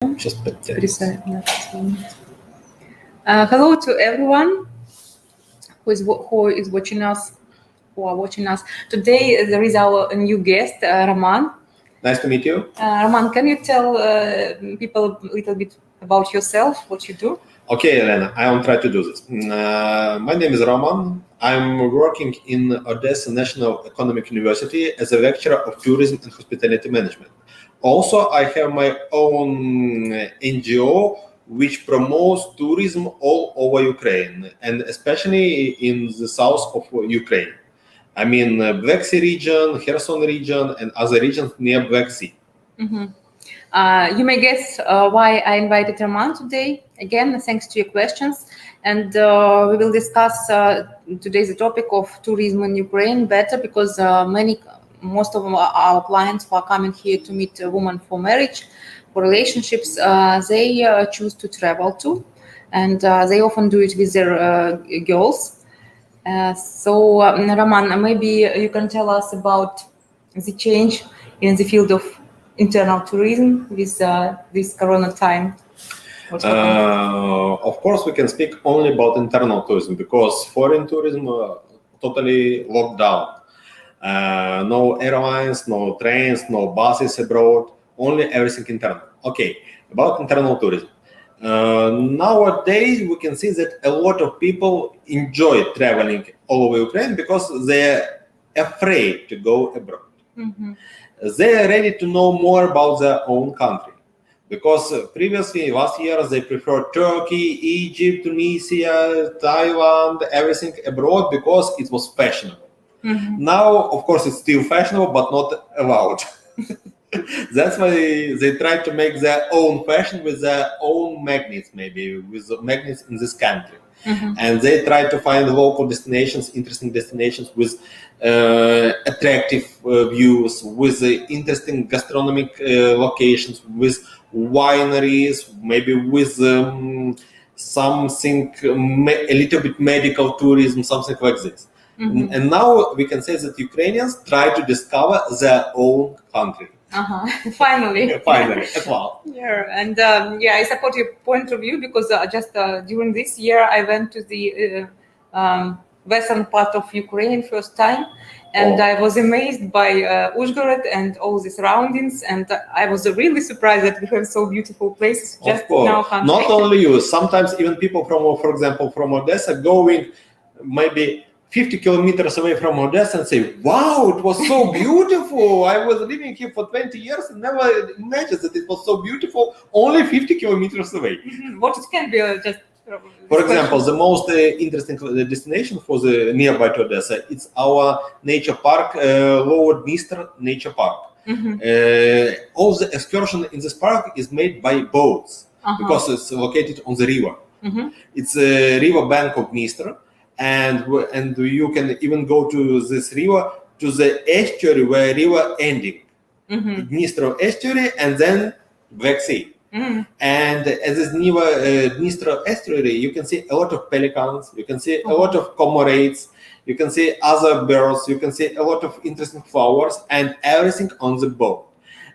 Hello to everyone who is watching us, who are watching us. Today there is our new guest, Roman. Nice to meet you. Roman, can you tell people a little bit about yourself, what you do? Okay, Elena, I will try to do this. My name is Roman. I'm working in Odessa National Economic University as a lecturer of tourism and hospitality management. Also, I have my own NGO which promotes tourism all over Ukraine, and especially in the south of Ukraine. I mean, Black Sea region, Kherson region, and other regions near Black Sea. Mm-hmm. You may guess why I invited Roman today. Again, thanks to your questions. And we will discuss today's topic of tourism in Ukraine better because most of our clients who are coming here to meet a woman for marriage, for relationships, they choose to travel to. And they often do it with their girls. So, Roman, maybe you can tell us about the change in the field of internal tourism with this Corona time. Of course, we can speak only about internal tourism because foreign tourism totally locked down. No airlines, no trains, no buses abroad, only everything internal. Okay, about internal tourism. Nowadays, we can see that a lot of people enjoy traveling all over Ukraine because they're afraid to go abroad. Mm-hmm. They are ready to know more about their own country. Because previously, last year, they preferred Turkey, Egypt, Tunisia, Thailand, everything abroad because it was fashionable. Mm-hmm. Now, of course, it's still fashionable, but not allowed. That's why they try to make their own fashion with their own magnets, maybe with magnets in this country. Mm-hmm. And they try to find local destinations, interesting destinations with attractive views, with interesting gastronomic locations, with wineries, maybe with something, a little bit medical tourism, something like this. Mm-hmm. And now we can say that Ukrainians try to discover their own country. Finally. Finally, as well. Yeah, and I support your point of view because just during this year I went to the western part of Ukraine first time, and I was amazed by Uzhgorod and all the surroundings, and I was really surprised that we have so beautiful places just in our country. Not only you, sometimes even people from, for example, from Odessa going maybe 50 kilometers away from Odessa and say, wow, it was so beautiful. I was living here for 20 years and never imagined that it was so beautiful only 50 kilometers away. Mm-hmm. What it can be just... For example, the most interesting destination for the nearby to Odessa, it's our nature park, Lower Dniester Nature Park. Mm-hmm. All the excursion in this park is made by boats because it's located on the river. Mm-hmm. It's a river bank of Dniester. And you can even go to this river, to the estuary where river ending, Dniester estuary, and then Black Sea. Mm-hmm. And as this Dniester estuary, you can see a lot of pelicans, you can see a lot of cormorants, you can see other birds, you can see a lot of interesting flowers, and everything on the boat.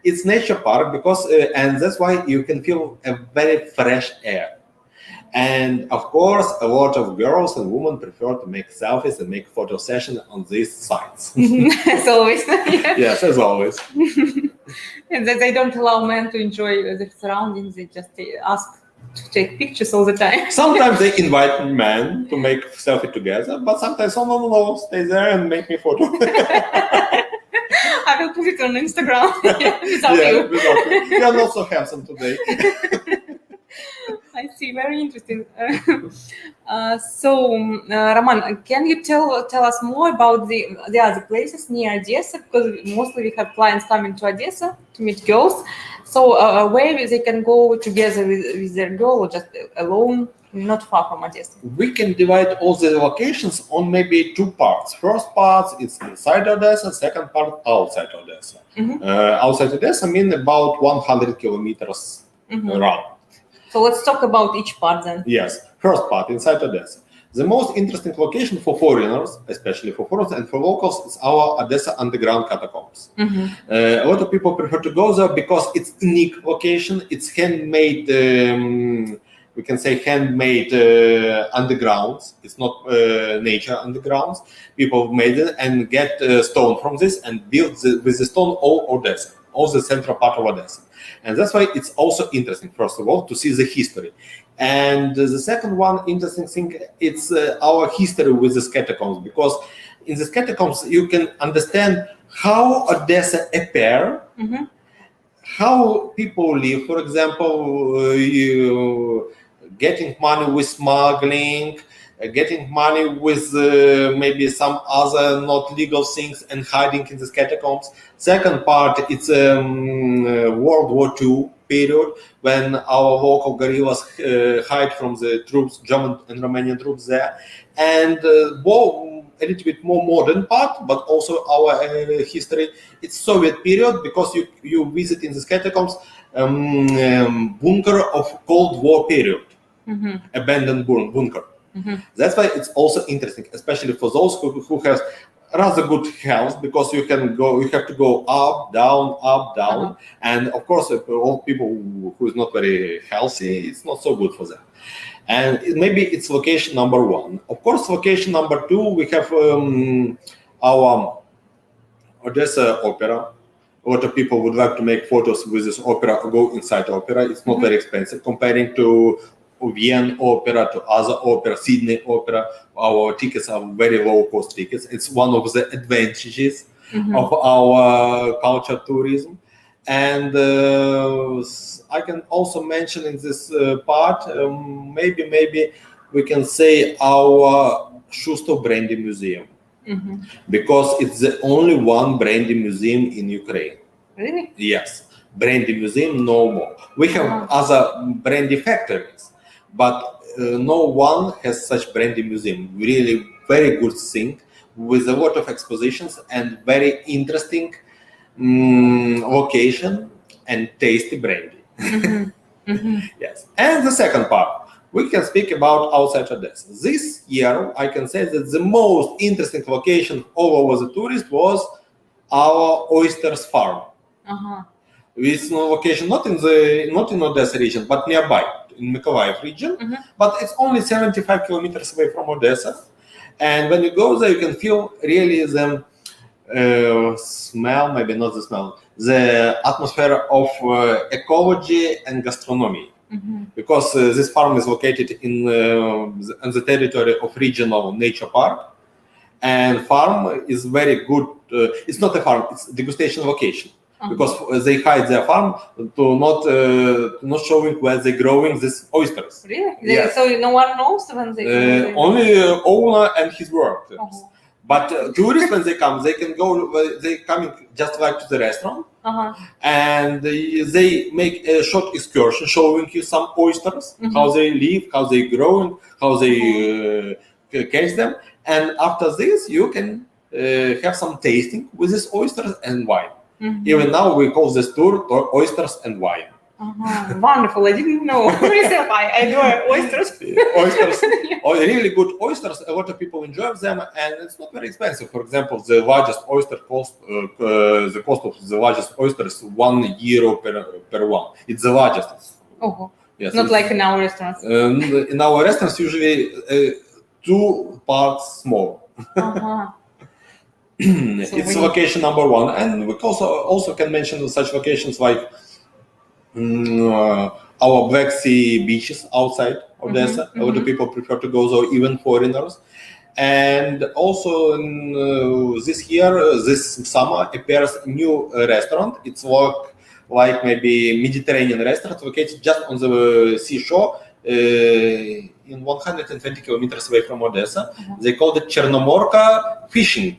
It's nature park because, and that's why you can feel a very fresh air. And of course, a lot of girls and women prefer to make selfies and make photo sessions on these sites. As always. Yes, as always. And they don't allow men to enjoy the surroundings. They just ask to take pictures all the time. Sometimes they invite men to make selfie together, but sometimes no, stay there and make me photo. I will put it on Instagram without you. Without you. You are not so handsome today. I see, very interesting. So, Roman, can you tell us more about the other places near Odessa? Because mostly we have clients coming to Odessa to meet girls. So, where they can go together with their girl or just alone, not far from Odessa? We can divide all the locations on maybe two parts. First part is inside Odessa, second part outside Odessa. Mm-hmm. Outside Odessa means about 100 kilometers around. So let's talk about each part then. Yes, first part inside Odessa. The most interesting location for foreigners, especially for foreigners and for locals, is our Odessa underground catacombs. A lot of people prefer to go there because it's unique location. It's handmade, we can say handmade undergrounds. It's not nature undergrounds. People made it and get stone from this and build with the stone all Odessa, all the central part of Odessa. And that's why it's also interesting, first of all, to see the history. And the second one interesting thing, it's our history with the catacombs, because in the catacombs you can understand how Odessa appear, how people live. For example, you getting money with smuggling, getting money with maybe some other not legal things and hiding in the catacombs. Second part, it's World War II period when our local guerrillas hide from the troops, German and Romanian troops there. And a little bit more modern part, but also our history, it's Soviet period, because you visit in the catacombs bunker of Cold War period, abandoned bunker. That's why it's also interesting, especially for those who have rather good health, because you have to go up, down, and of course, all people who is not very healthy, it's not so good for them. And maybe it's location number one. Of course, location number two, we have our Odessa Opera. A lot of people would like to make photos with this opera, go inside opera. It's not very expensive comparing to Vienna Opera, to other opera, Sydney Opera. Our tickets are very low cost tickets. It's one of the advantages of our culture tourism. And I can also mention in this part, maybe we can say our Shustov Brandy Museum, because it's the only one brandy museum in Ukraine. Really? Yes, brandy museum, no more. We have other brandy factories, but no one has such brandy museum. Really very good thing with a lot of expositions and very interesting location and tasty brandy. Yes. And the second part, we can speak about outside Odessa. This year, I can say that the most interesting location all over the tourist was our oysters farm. It's no location not in Odessa region, but nearby in Mykolaiv region. But it's only 75 kilometers away from Odessa. And when you go there, you can feel really the smell, maybe not the smell, the atmosphere of ecology and gastronomy. Because this farm is located on the territory of regional nature park, and farm is very good. It's not a farm; it's degustation location, because they hide their farm to not showing where they're growing these oysters. Really? Yes. So no one knows when they only owner and his workers. But tourists, when they come, they can go. They coming just like to the restaurant, and they make a short excursion showing you some oysters, how they live, how they grow, how they catch them. And after this, you can have some tasting with these oysters and wine. Even now, we call this tour oysters and wine. Wonderful! I didn't know. I enjoy oysters. Oysters, really good oysters. A lot of people enjoy them, and it's not very expensive. For example, the largest oyster cost, the cost of the largest oyster is €1 per one. It's the largest. Yes, not like in our restaurants. In our restaurants, usually 2 parts small. It's location number one, and we also can mention such locations like our Black Sea beaches outside Odessa. A lot of people prefer to go there, even foreigners. And also this year, this summer, appears a new restaurant. It's like maybe Mediterranean restaurant located just on the seashore in 120 kilometers away from Odessa. They call it Chernomorka fishing.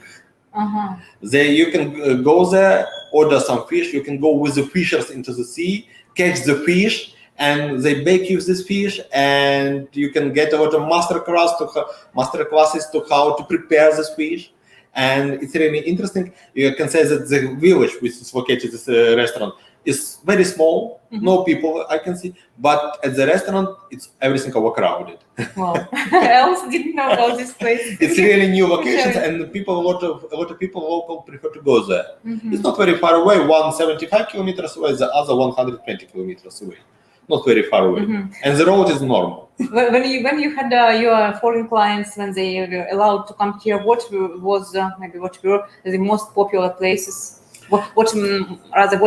You can go there, order some fish. You can go with the fishers into the sea, catch the fish, and they bake you this fish, and you can get a lot of master classes to how to prepare this fish. And it's really interesting. You can say that the village which is located this restaurant is very small, no people I can see, but at the restaurant it's everything overcrowded. Wow, I also didn't know about this place. It's really new locations, and people, a lot of people local prefer to go there. It's not very far away. One 75 kilometers away, the other 120 kilometers away. Not very far away, and the road is normal. When you had your foreign clients, when they were allowed to come here, what was maybe what were the most popular places? What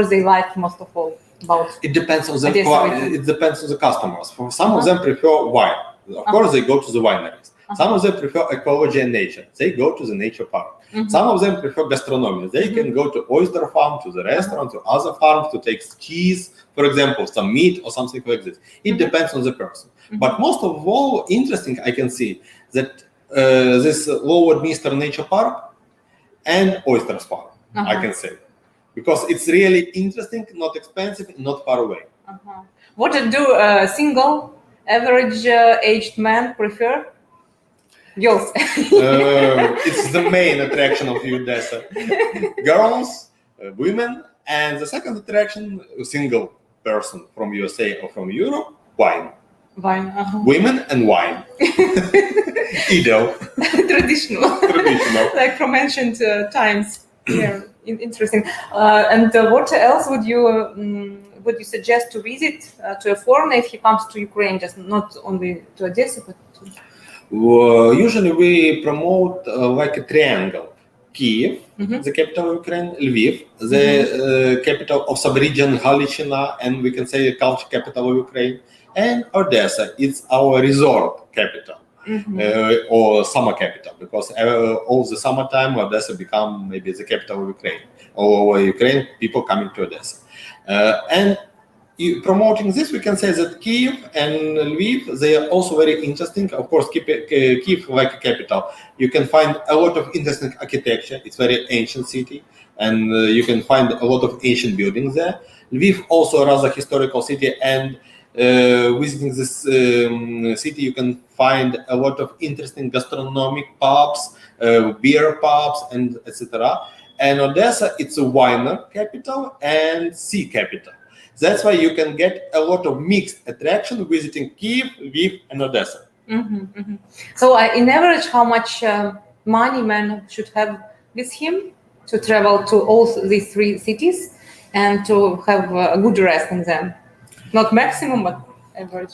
they like most of all about? It depends on the customers. For some of them prefer wine. Of course, they go to the wineries. Some of them prefer ecology and nature. They go to the nature park. Some of them prefer gastronomy. They can go to oyster farm, to the restaurant, to other farms to take cheese, for example, some meat or something like this. It depends on the person. But most of all, interesting, I can see that this Lower Dniester Nature Park and Oysters Farm, I can say. Because it's really interesting, not expensive, not far away. What do single, average aged men prefer? Girls. It's the main attraction of Odessa. Girls, women, and the second attraction, a single person from USA or from Europe, wine. Wine. Women and wine. Ideal. Traditional. Like from ancient times. Yeah, interesting. And what else would you suggest to visit to a foreigner if he comes to Ukraine, just not only to Odessa, but to... Usually we promote like a triangle. Kiev, the capital of Ukraine, Lviv, the capital of sub-region Galician, and we can say the culture capital of Ukraine, and Odessa, it's our resort capital. Or summer capital, because all the summertime Odessa become maybe the capital of Ukraine. All over Ukraine, people coming to Odessa. And promoting this, we can say that Kiev and Lviv, they are also very interesting. Of course, Kiev like a capital. You can find a lot of interesting architecture. It's very ancient city, and you can find a lot of ancient buildings there. Lviv also a rather historical city, and visiting this city, you can find a lot of interesting gastronomic pubs, beer pubs, and etc. And Odessa, it's a wine capital and sea capital. That's why you can get a lot of mixed attraction visiting Kiev, Lviv, and Odessa. So, in average, how much money man should have with him to travel to all these three cities and to have a good rest in them? Not maximum, but average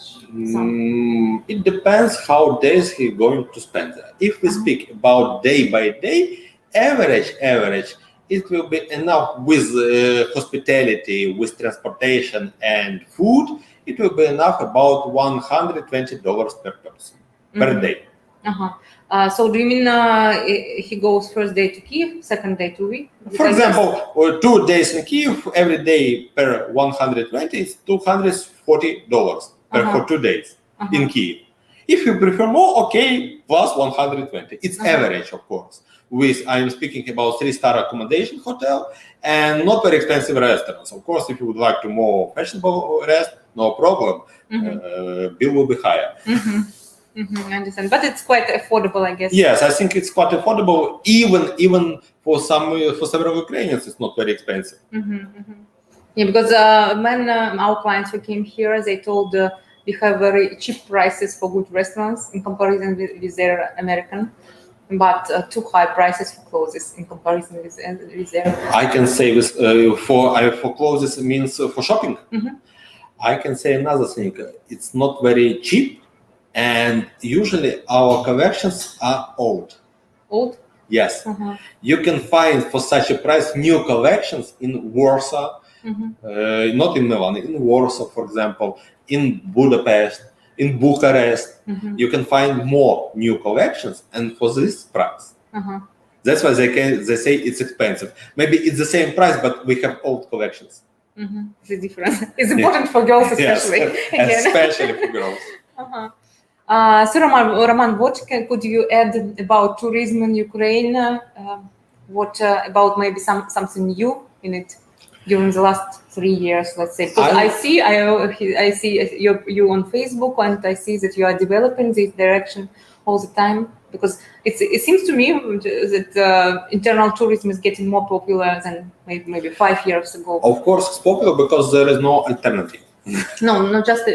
sum. It depends how days he's going to spend there. If we speak about day by day, average, it will be enough with hospitality, with transportation and food. It will be enough about $120 per person per day. So do you mean he goes first day to Kiev, second day to Lviv? For example, 2 days in Kiev, every day per 120 is $240 for 2 days in Kiev. If you prefer more, okay, plus 120. It's average, of course. I am speaking about 3-star accommodation hotel and not very expensive restaurants. Of course, if you would like to more fashionable rest, no problem. Bill will be higher. I understand, but it's quite affordable, I guess. Yes, I think it's quite affordable. Even for several Ukrainians, it's not very expensive. Yeah, because when our clients who came here, they told we have very cheap prices for good restaurants in comparison with their American, but too high prices for clothes in comparison with their. I can say this for clothes means for shopping. I can say another thing. It's not very cheap. And usually our collections are old. Old? Yes. You can find for such a price new collections in Warsaw, not in Milan, in Warsaw, for example, in Budapest, in Bucharest. You can find more new collections, and for this price. That's why they say it's expensive. Maybe it's the same price, but we have old collections. The difference is important for girls, especially. Yes, especially for girls. So Roman, what could you add about tourism in Ukraine? What about maybe something new in it during the last 3 years, let's say? Because I see you on Facebook, and I see that you are developing this direction. all the time? Because it seems to me that internal tourism is getting more popular than maybe 5 years ago. Of course, it's popular because there is no alternative. No, not just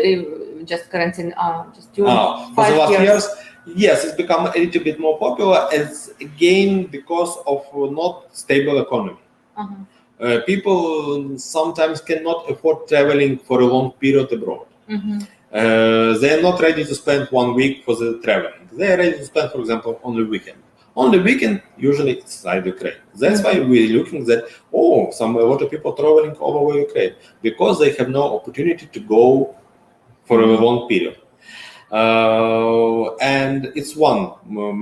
quarantine. Just during For the 5 last years. years, yes, it's become a little bit more popular. It's again because of not stable economy. People sometimes cannot afford traveling for a long period abroad. They are not ready to spend 1 week for the traveling. They are ready to spend, for example, on the weekend. On the weekend, usually it's inside Ukraine. That's why we're looking at, a lot of people traveling all over Ukraine, because they have no opportunity to go for a long period. And it's one,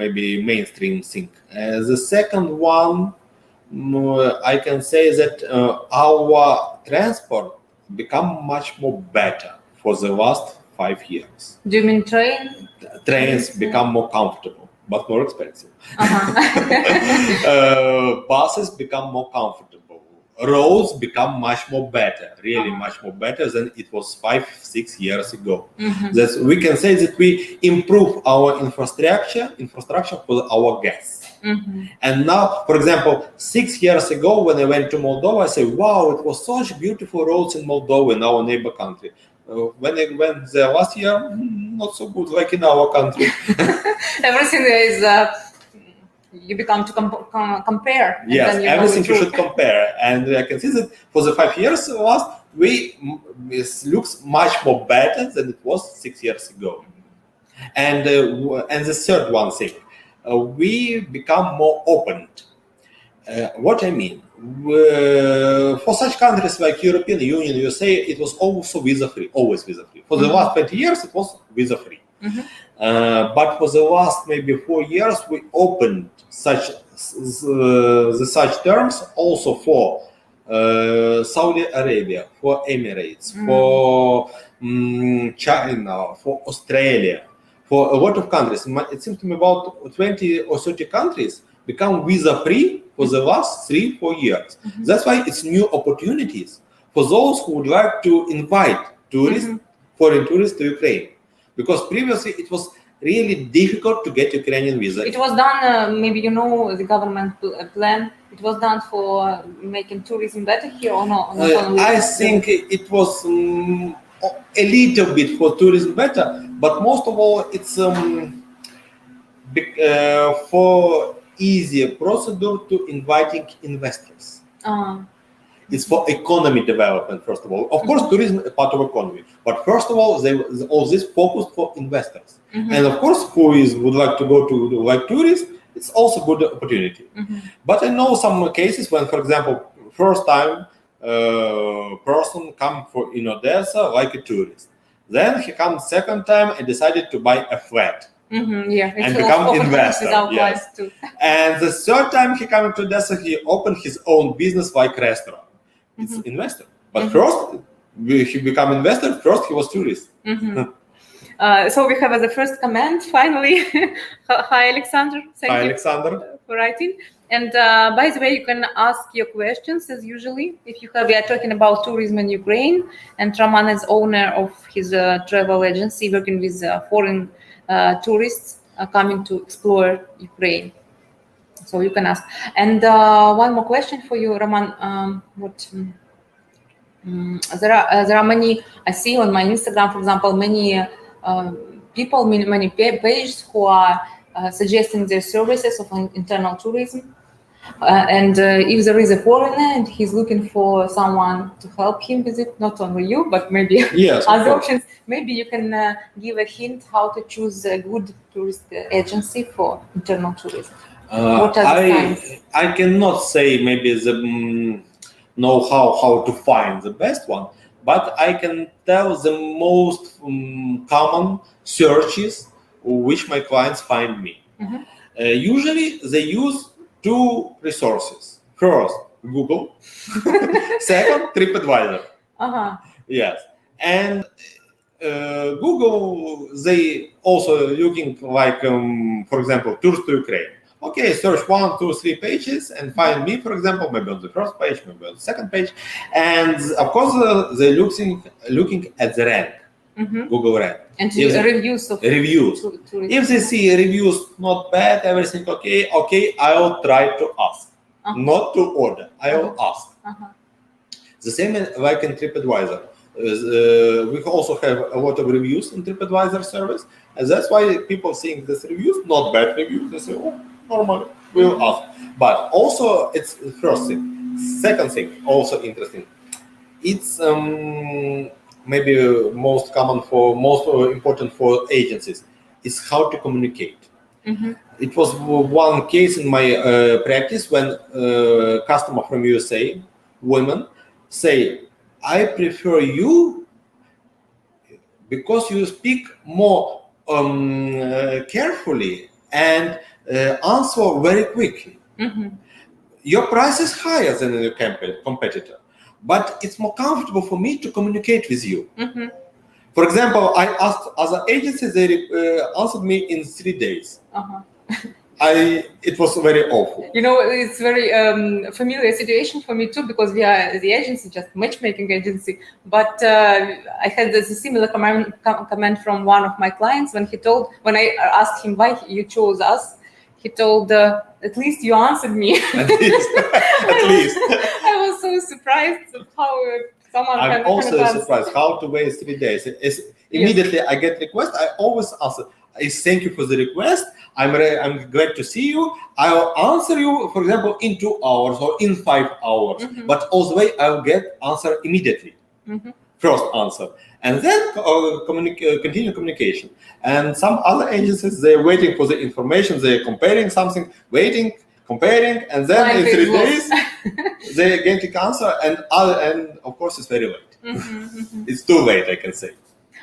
maybe mainstream thing. The second one, I can say that our transport become much more better for the last 5 years. Do you mean train? Trains become more comfortable, but more expensive. Buses become more comfortable. Roads become much more better, really much more better than it was 5-6 years ago. That we can say that we improve our infrastructure for our guests. And now, for example, 6 years ago when I went to Moldova, I said, wow, it was such beautiful roads in Moldova, in our neighbor country. When I went there last year, not so good like in our country. Everything is, you become to compare. Yes, everything you should compare. And I can see that for the 5 years last, it looks much more better than it was 6 years ago. And the third one thing, we become more open. What I mean, for such countries like European Union, USA, it was also visa-free, always visa-free. For the last 20 years, it was visa-free. But for the last maybe 4 years, we opened such terms also for Saudi Arabia, for Emirates, for China, for Australia, for a lot of countries. It seems to me about 20 or 30 countries become visa-free for the last 3-4 years. That's why it's new opportunities for those who would like to invite tourists, foreign tourists to Ukraine. Because previously it was really difficult to get Ukrainian visa. It was done, maybe you know the government plan, it was done for making tourism better here or not? I think it was a little bit for tourism better, but most of all it's for easier procedure to inviting investors. It's for economy development, first of all. Of course, tourism is part of economy, but first of all, all this focused for investors. And of course, who would like to go to like tourists, it's also good opportunity. But I know some cases when, for example, first time person come in Odessa like a tourist. Then he comes second time and decided to buy a flat. And become investor. Yes. And the third time he came to Odessa, he opened his own business like restaurant. It's investor. But first, he became investor. First, he was tourist. So we have the first comment finally. Hi, Alexander. Thank you Alexander. for writing. And by the way, you can ask your questions as usually. If you have, we are talking about tourism in Ukraine, and Roman is owner of his travel agency working with foreign tourists coming to explore Ukraine. So you can ask. And one more question for you, Roman. There are many, I see on my Instagram, for example, many people, many pages who are suggesting their services of internal tourism. And if there is a foreigner and he's looking for someone to help him with it, not only you, but maybe other options, maybe you can give a hint how to choose a good tourist agency for internal tourism. What are the signs? I cannot say maybe the know how to find the best one, but I can tell the most common searches which my clients find me. Usually they use 2 resources. First, Google. Second, TripAdvisor. Yes. And Google, they also looking like, for example, tours to Ukraine. Okay, search 1, 2, 3 pages and find me, for example, maybe on the first page, maybe on the second page. And of course, they're looking at the rank. Google Red. And reviews of reviews. If they see reviews not bad, everything okay, I'll try to ask, not to order. I'll ask. The same like in TripAdvisor. We also have a lot of reviews in TripAdvisor service, and that's why people seeing this reviews, not bad reviews, they say, oh, normal, we'll ask. But also, it's the first thing. Second thing, also interesting. It's maybe most important for agencies is how to communicate. It was one case in my practice when customer from USA, women, say, I prefer you because you speak more carefully and answer very quickly. Your price is higher than your competitor, but it's more comfortable for me to communicate with you. For example, I asked other agencies, they answered me in 3 days. It was very awful. You know, it's very familiar situation for me too, because we are the agency, just matchmaking agency. But I had this similar comment from one of my clients when I asked him why you chose us. He told, at least you answered me. At least. I was so surprised of how someone I'm can also answer. surprised how to wait 3 days. Immediately I get request, I always answer. I thank you for the request. I'm glad to see you. I'll answer you, for example, in 2 hours or in 5 hours. But also I'll get answer immediately. First answer. And then continue communication. And some other agencies, they're waiting for the information. They're comparing something, waiting, comparing, and then in 3 days, they get the answer. And of course, it's very late. It's too late, I can say.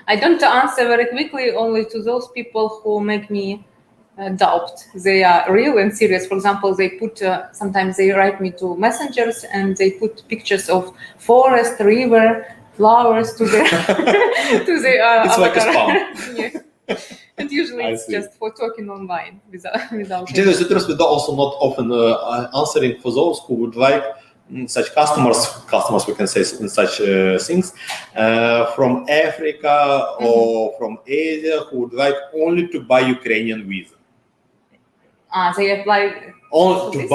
I don't answer very quickly, only to those people who make me doubt they are real and serious. For example, they put sometimes they write me to messengers and they put pictures of forest, river, flowers to their it's avatar. like a spam. And usually it's just for talking online without To tell you the truth, we also not often answering for those who would like such customers we can say in such things from Africa or from Asia who would like only to buy Ukrainian visa. They apply only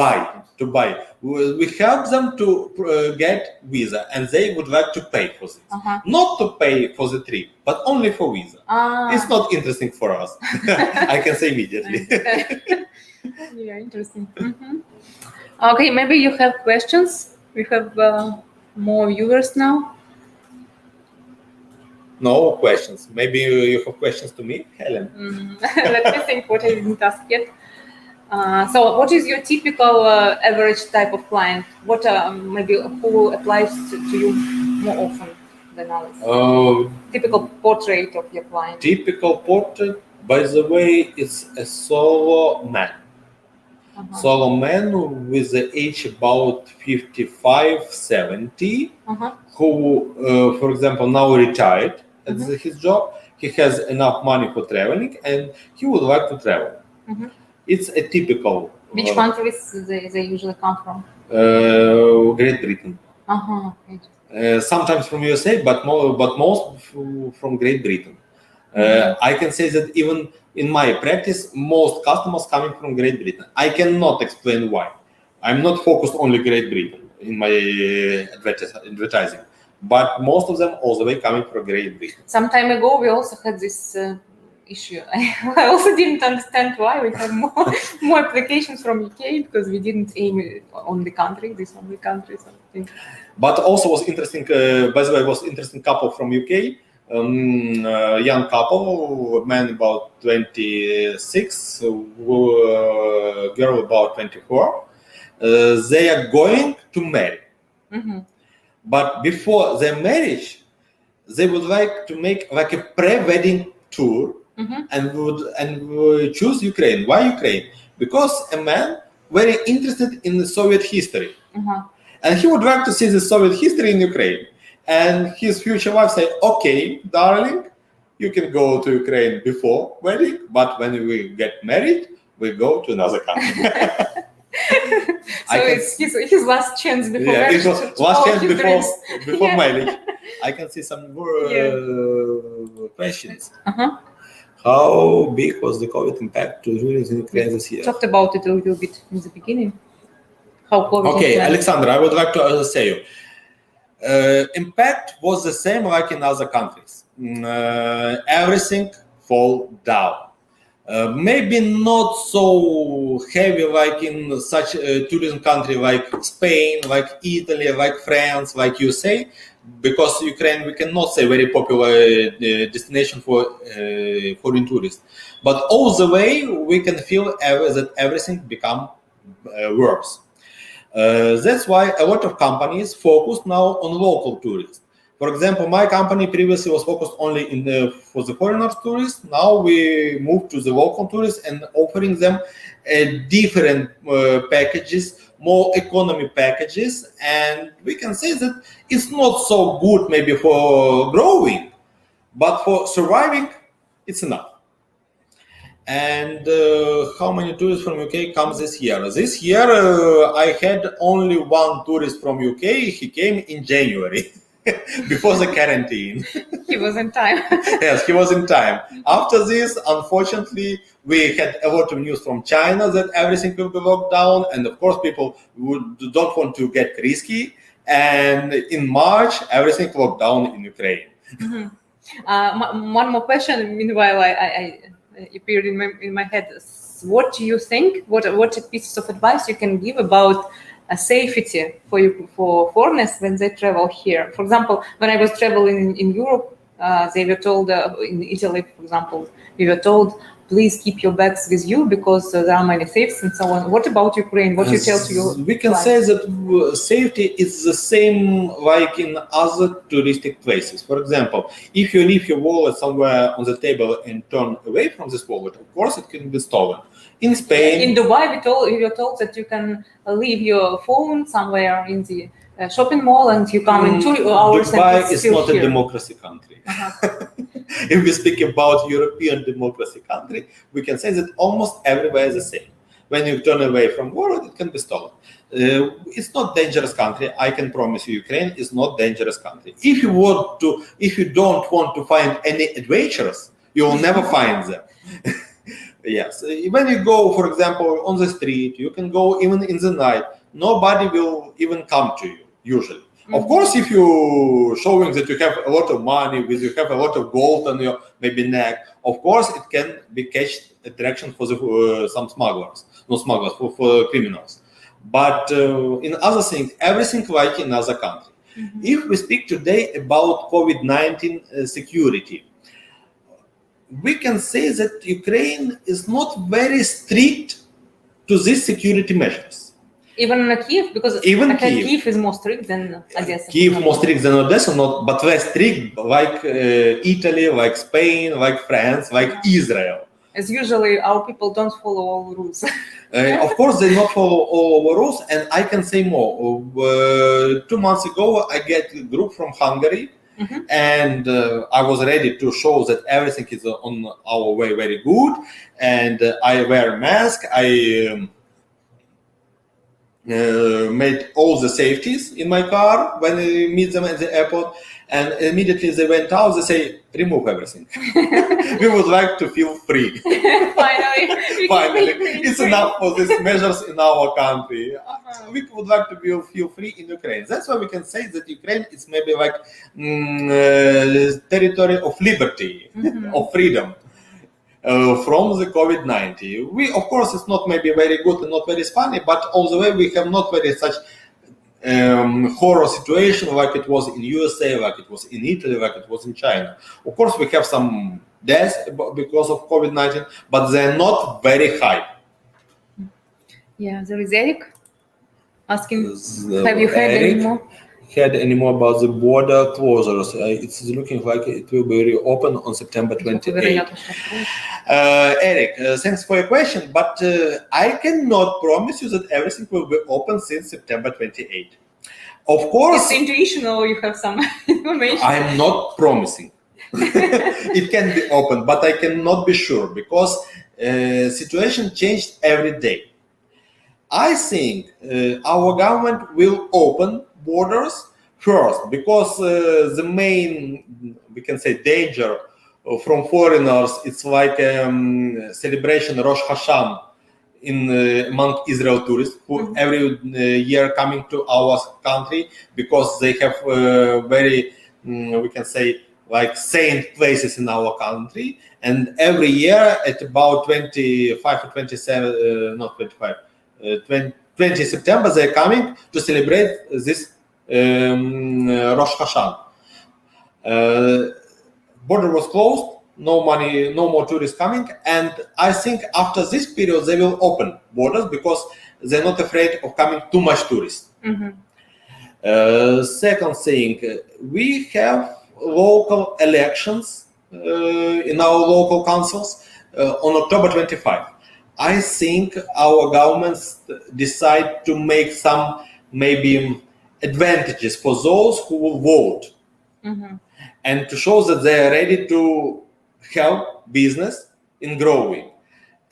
to buy. We help them to get visa, and they would like to pay for this. Not to pay for the trip, but only for visa. It's not interesting for us. I can say immediately. Yeah, interesting. Okay, maybe you have questions. We have more viewers now. No questions. Maybe you have questions to me, Helen. Let me think what I didn't ask yet. So what is your typical average type of client? What maybe who applies to you more often than others? Typical portrait of your client. Typical portrait, by the way, it's a solo man. Solo man with the age about 55, 70, who, for example, now retired at his job. He has enough money for traveling and he would like to travel. It's a typical. Which countries they usually come from? Great Britain. Sometimes from USA, but most from Great Britain. I can say that even in my practice, most customers coming from Great Britain. I cannot explain why. I'm not focused only Great Britain in my advertising, but most of them all the way coming from Great Britain. Some time ago, we also had this issue. I also didn't understand why we have more applications from UK, because we didn't aim on the country, this only country. Something. But also was interesting. By the way, was interesting couple from UK. Young couple, man about 26, girl about 24. They are going to marry. But before their marriage, they would like to make like a pre-wedding tour and would choose Ukraine. Why Ukraine? Because a man very interested in the Soviet history. And he would like to see the Soviet history in Ukraine. And his future wife said, okay, darling, you can go to Ukraine before wedding, but when we get married, we go to another country. So it's his last chance before it was last chance before Yeah. marriage. I can see some more questions. Uh-huh. How big was the COVID impact to tourism in Ukraine this year? Talked about it a little bit in the beginning. How COVID Okay, influenced. Alexander, I would like to say you. Impact was the same like in other countries. Everything fall down. Maybe not so heavy like in such a tourism country like Spain, like Italy, like France, like USA, because Ukraine we cannot say very popular destination for foreign tourists. But all the way we can feel that everything become worse. That's why a lot of companies focus now on local tourists. For example, my company previously was focused only for the foreigners tourists. Now we moved to the local tourists and offering them different packages, more economy packages. And we can say that it's not so good maybe for growing, but for surviving, it's enough. And how many tourists from UK comes this year? This year I had only one tourist from UK. He came in January before the quarantine. He was in time. Yes, he was in time. After this, unfortunately, we had a lot of news from China that everything will be locked down, and of course people don't want to get risky. And in March, everything locked down in Ukraine. Mm-hmm. One more question. Meanwhile, I appeared in my head. What do you think? What pieces of advice you can give about safety for foreigners when they travel here? For example, when I was traveling in Europe, they were told in Italy, for example, we were told, please keep your bags with you because there are many thieves and so on. What about Ukraine? What you tell to your We can say that safety is the same like in other touristic places. For example, if you leave your wallet somewhere on the table and turn away from this wallet, of course it can be stolen. In Spain, in Dubai, we were told that you can leave your phone somewhere in the shopping mall and you come in 2 hours. Dubai and is still not here. a democracy country. If we speak about European democracy country, we can say that almost everywhere is the same. When you turn away from wallet, it can be stolen. It's not dangerous country. I can promise you, Ukraine is not dangerous country. If you don't want to find any adventurers, you will never find them. Yes, when you go, for example, on the street, you can go even in the night. Nobody will even come to you, usually. Mm-hmm. Of course, if you showing that you have a lot of money, you have a lot of gold on your maybe neck, of course, it can be catch attraction for some smugglers, not smugglers, for criminals. But in other things, everything like in other country. Mm-hmm. If we speak today about COVID-19 security, we can say that Ukraine is not very strict to these security measures. Even in Kiev, because Kiev is more strict than Odessa. Kiev more strict than Odessa, but less strict like Italy, like Spain, like France, like Israel. As usually, our people don't follow all rules. Of course, they not follow all rules, and I can say more. 2 months ago, I get a group from Hungary. Mm-hmm. And I was ready to show that everything is on our way very good. And I wear a mask. I made all the safeties in my car when I meet them at the airport. And immediately they went out, they say, remove everything. We would like to feel free. Finally. It's enough for these measures in our country. We would like to feel free in Ukraine. That's why we can say that Ukraine is maybe like territory of liberty, mm-hmm. of freedom from the COVID-19. We, of course, it's not maybe very good and not very funny, but all the way we have not very such horror situation like it was in USA, like it was in Italy, like it was in China. Of course, we have some deaths because of COVID-19, but they're not very high. Yeah, there is Eric asking, have you heard any more about the border closures? It's looking like it will be reopened on September 28th. Eric, thanks for your question, but I cannot promise you that everything will be open since September 28th. Of course, it's intuition, or you have some information. I'm not promising. It can be open, but I cannot be sure because situation changed every day. I think our government will open borders first, because the main, we can say, danger from foreigners, it's like celebration Rosh Hashanah among Israel tourists who every year coming to our country, because they have very, we can say, like saint places in our country, and every year at about 25 or 27, not 25, 20 September, they're coming to celebrate this Rosh Hashanah. Border was closed, no money, no more tourists coming, and I think after this period they will open borders, because they're not afraid of coming too much tourists. Second thing, we have local elections in our local councils on October 25. I think our governments decide to make some maybe advantages for those who will vote, and to show that they are ready to help business in growing.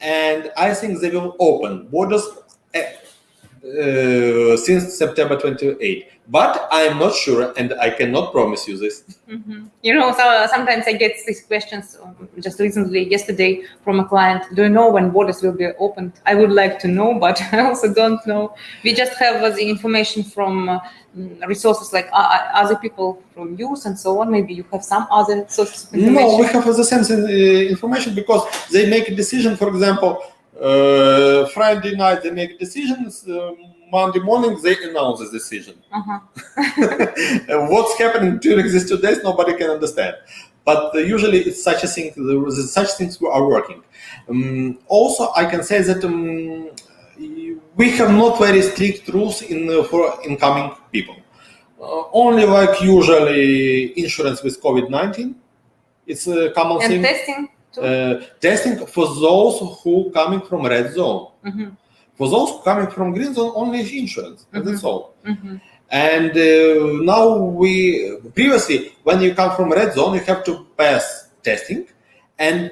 And I think they will open borders since September 28. But I am not sure, and I cannot promise you this. So sometimes I get these questions. Just recently, yesterday, from a client: do you know when borders will be opened? I would like to know, but I also don't know. We just have the information from resources like other people, from youth and so on. Maybe you have some other sources of information. No, we have the same information, because they make a decision. For example, Friday night they make decisions. Monday morning they announce the decision. What's happening during these 2 days, nobody can understand. But usually it's such a thing. Such things are working. Also, I can say that we have not very strict rules for incoming people. Only like usually insurance with COVID-19. It's a common thing. And testing too? Testing for those who coming from red zone. For those coming from green zone, only insurance. And that's all. And now previously, when you come from red zone, you have to pass testing, and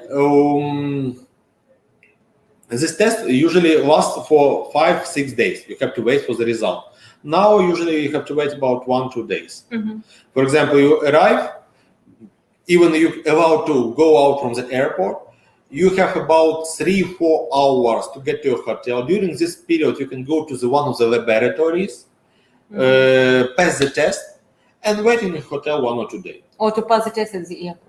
this test usually lasts for 5-6 days. You have to wait for the result. Now, usually you have to wait about 1-2 days. For example, you arrive, even you're allowed to go out from the airport, you have about 3-4 hours to get to your hotel. During this period, you can go to one of the laboratories, pass the test, and wait in the hotel 1 or 2 days. Or to pass the test at the airport.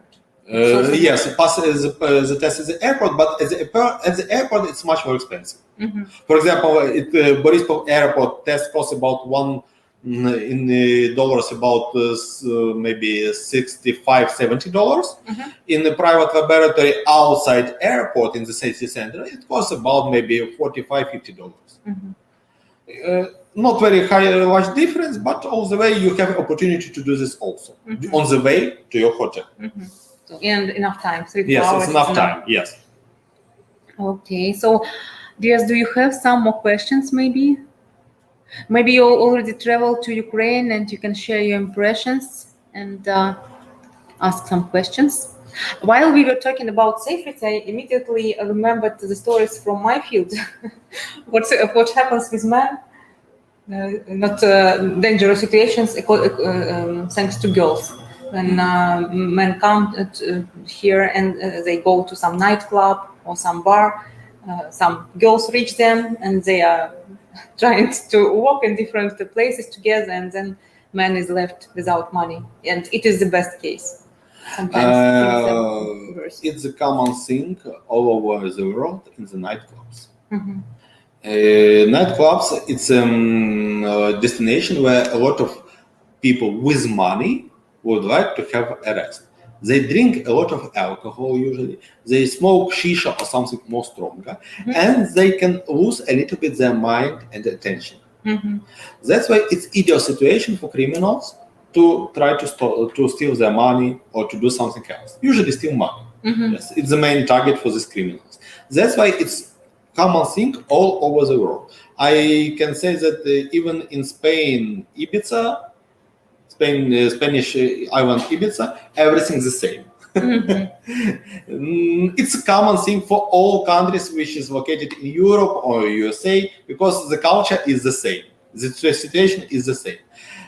Yes, pass the test at the airport, but at the airport it's much more expensive. For example, Borispol airport test costs about in dollars about maybe $65-70. In the private laboratory outside airport in the city center, it costs about maybe $45-50. Not very large difference, but all the way you have opportunity to do this also on the way to your hotel. So, and enough time, 3 yes, hours. Yes, it's enough time. Yes. Okay, so Diaz, do you have some more questions maybe? Maybe you already traveled to Ukraine and you can share your impressions and ask some questions. While we were talking about safety, I immediately remembered the stories from my field. What happens with men? Not dangerous situations thanks to girls. When men come here and they go to some nightclub or some bar, some girls reach them and they are trying to walk in different places together, and then man is left without money. And it is the best case. Sometimes it's a common thing all over the world in the nightclubs. Nightclubs, it's a destination where a lot of people with money would like to have a rest. They drink a lot of alcohol usually. They smoke shisha or something more stronger, and they can lose a little bit their mind and attention. That's why it's ideal situation for criminals to try to steal their money or to do something else. Usually steal money. Yes, it's the main target for these criminals. That's why it's common thing all over the world. I can say that even in Spain, Ibiza, Spanish island Ibiza, everything's the same. It's a common thing for all countries which is located in Europe or USA, because the culture is the same. The situation is the same.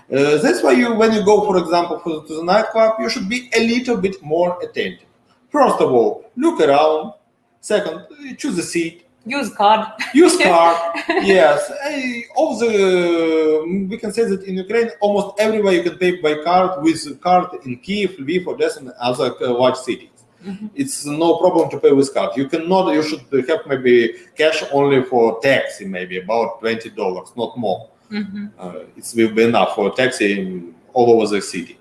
That's why when you go, for example, to the nightclub, you should be a little bit more attentive. First of all, look around. Second, choose a seat. Use card. Use card. Yes. We can say that in Ukraine, almost everywhere you can pay by card, with card in Kiev, Lviv, Odessa, and other large cities. It's no problem to pay with card. You should have maybe cash only for taxi, maybe about $20, not more. It will be enough for taxi all over the city.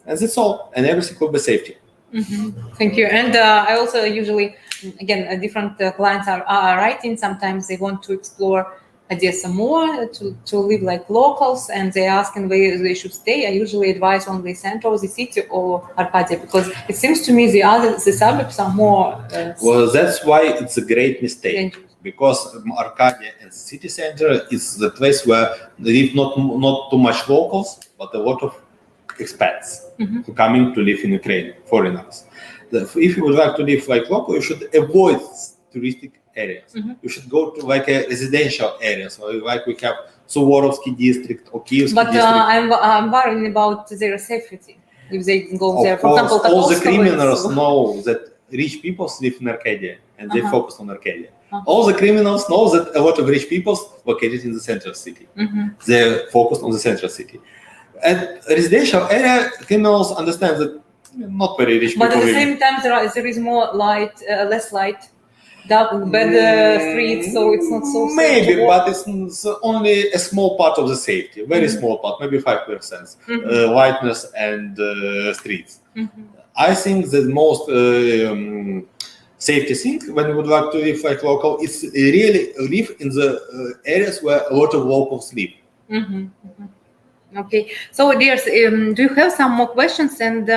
And that's all. And everything will be safety. Thank you. And I also usually, again, different clients are writing. Sometimes they want to explore Odessa more, to live like locals, and they ask where they should stay. I usually advise on the center of the city or Arcadia, because it seems to me the suburbs are more. Well, that's why it's a great mistake. Dangerous. Because Arcadia and the city center is the place where live not too much locals, but a lot of expats who coming to live in Ukraine, foreigners. If you would like to live like local, you should avoid touristic areas. You should go to like a residential areas, like we have Suvorovsky district or Kievsky district. But I'm worried about their safety if they go there. For example, all the criminals know that rich people live in Arcadia and they focus on Arcadia. All the criminals know that a lot of rich people located in the central city. They're focused on the central city. And residential area, criminals understand that not very rich people. But at the same time, there is more light, less light, better streets, so it's not so. Maybe, but it's only a small part of the safety, very small part, maybe 5%, lightness and streets. I think the most safety thing when you would like to live like local is really live in the areas where a lot of locals live. Okay, so dears, do you have some more questions? And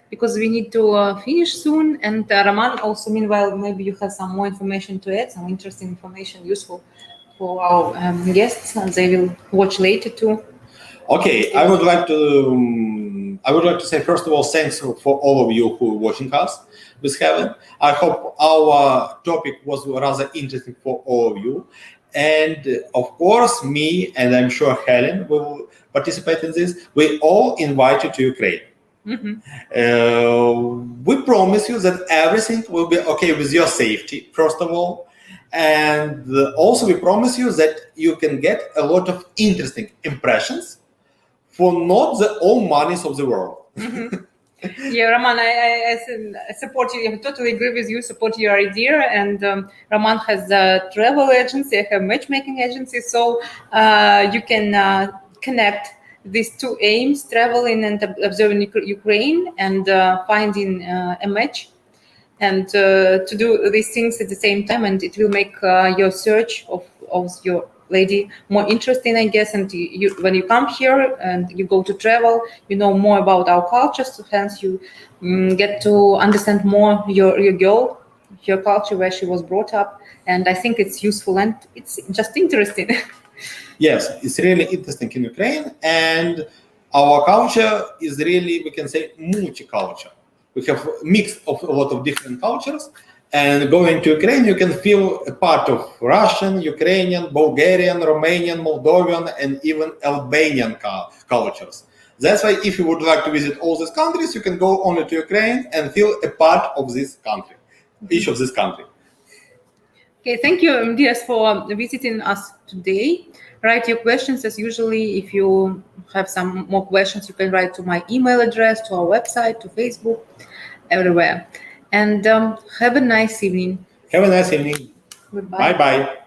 because we need to finish soon, and Roman, also meanwhile, maybe you have some more information to add, some interesting information, useful for our guests, and they will watch later too. Okay, I would like to say first of all, thanks for all of you who are watching us with Helen. I hope our topic was rather interesting for all of you. And of course, me and I'm sure Helen will participate in this. We all invite you to Ukraine. We promise you that everything will be okay with your safety, first of all. And also we promise you that you can get a lot of interesting impressions for not the all monies of the world. Yeah, Roman, I support you. I totally agree with you. Support your idea. And Roman has a travel agency. I have matchmaking agency. So you can connect these two aims: traveling and observing Ukraine, and finding a match, and to do these things at the same time. And it will make your search of your lady more interesting, I guess. And when you come here and you go to travel, you know more about our culture, so hence you get to understand more your girl, your culture, where she was brought up. And I think it's useful and it's just interesting. Yes, it's really interesting in Ukraine, and our culture is really, we can say, multicultural. We have a mix of a lot of different cultures. And going to Ukraine, you can feel a part of Russian, Ukrainian, Bulgarian, Romanian, Moldovan, and even Albanian cultures. That's why if you would like to visit all these countries, you can go only to Ukraine and feel a part of this country, each of this country. Okay, thank you, dears, for visiting us today. Write your questions as usually. If you have some more questions, you can write to my email address, to our website, to Facebook, everywhere. And have a nice evening. Have a nice evening. Goodbye. Bye-bye.